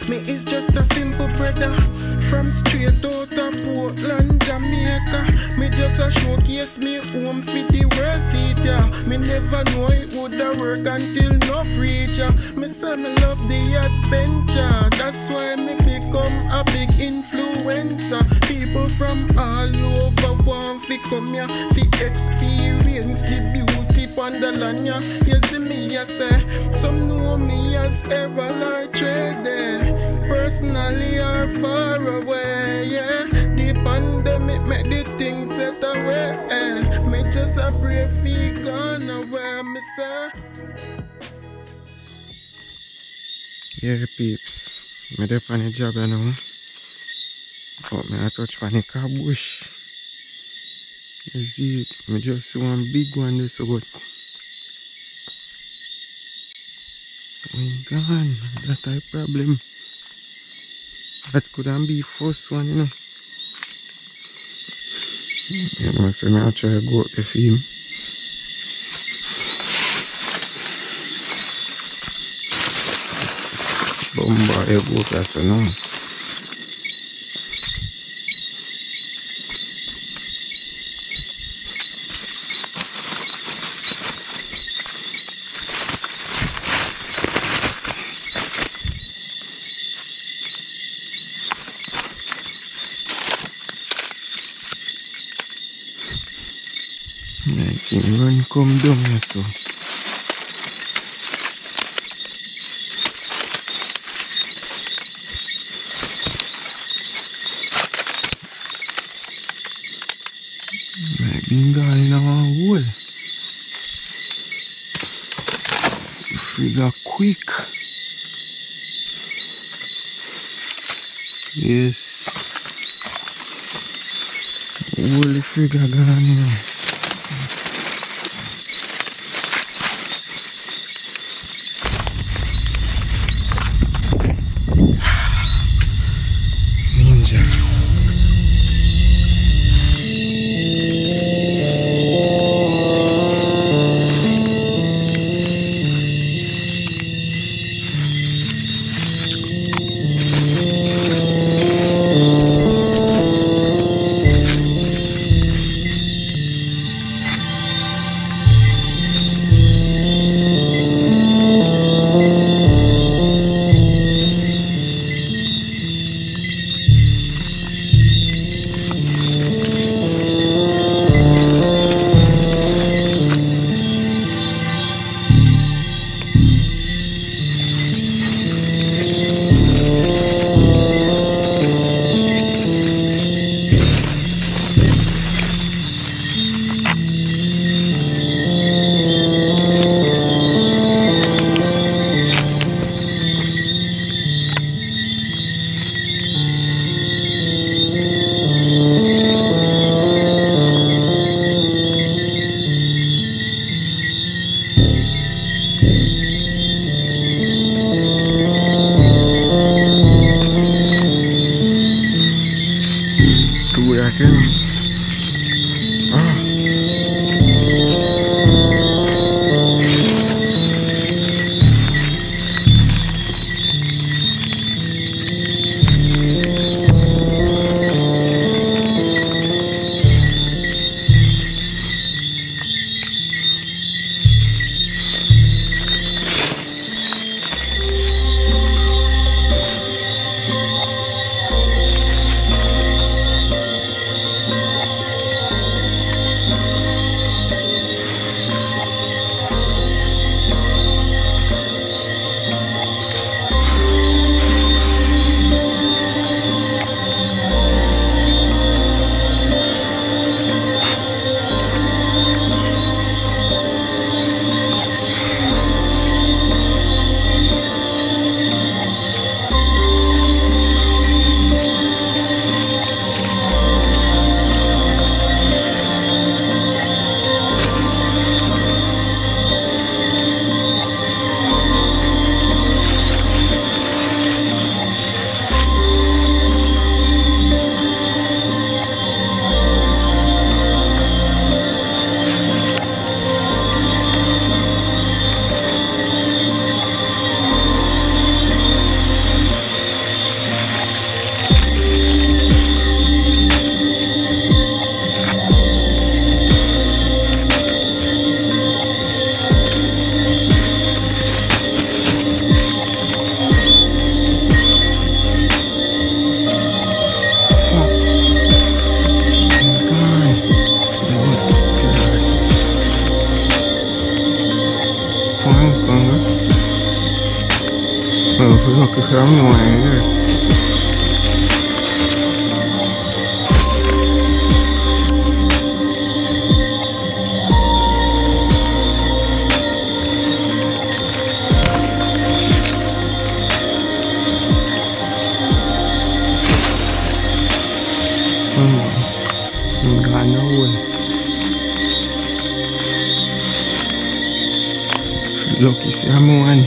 Me is just a simple brother from straight out of Portland, Jamaica. Me just a showcase me home for the world seat, yeah. Me never know it woulda work until no reach, yeah. Me say me love the adventure, that's why me become a big influencer. People from all over want fi come here fi experience the beauty pon the land, yeah. You see me, I say, some know me as ever like trading, personally or far away, yeah. The pandemic make the things set away, eh. Me just a brave feet gone away, me say. Yeah, peeps, me dey on the job now, but me I touch on the car bush. You see it, me just see one big one this, but we gone, that type problem. That couldn't be first one, you know. You know, so me I try to go out the film. Bomba, you go to so now. I think run come down here so. Might be gone in our hole. Figure quick. Yes. Holy figure gone here. Look at me here. God, no way. Look, you see, I'm one.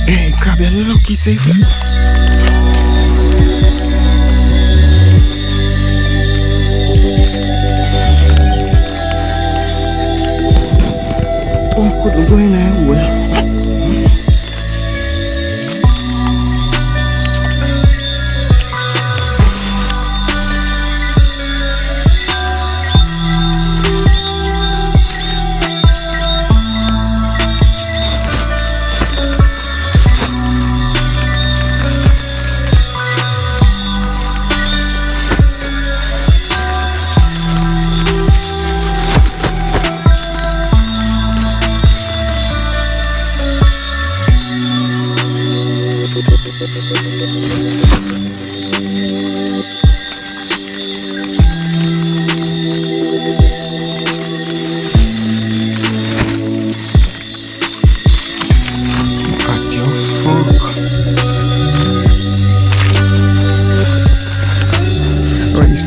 Hey, grab your little key safe. Oh, couldn't go in there, well.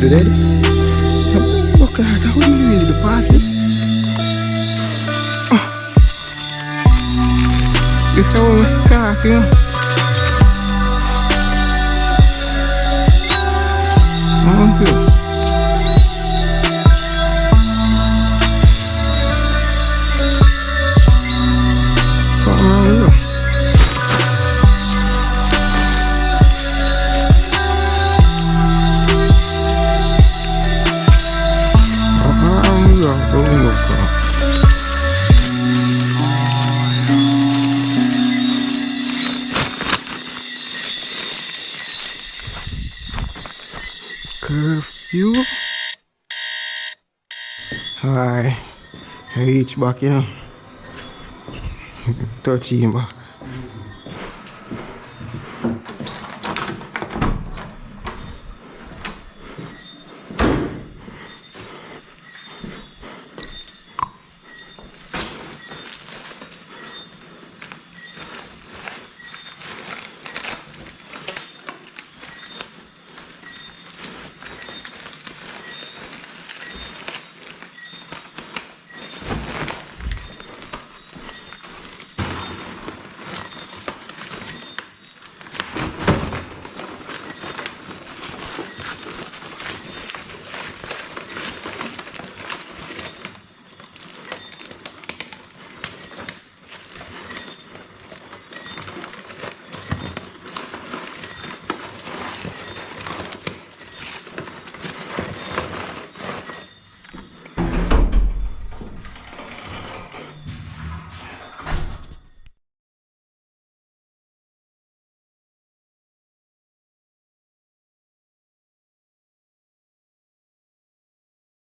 Daddy. Oh God, how do you really pass this? This is how we start, you know. Good. Curfew. Hi. I reach back, you know. 13 back.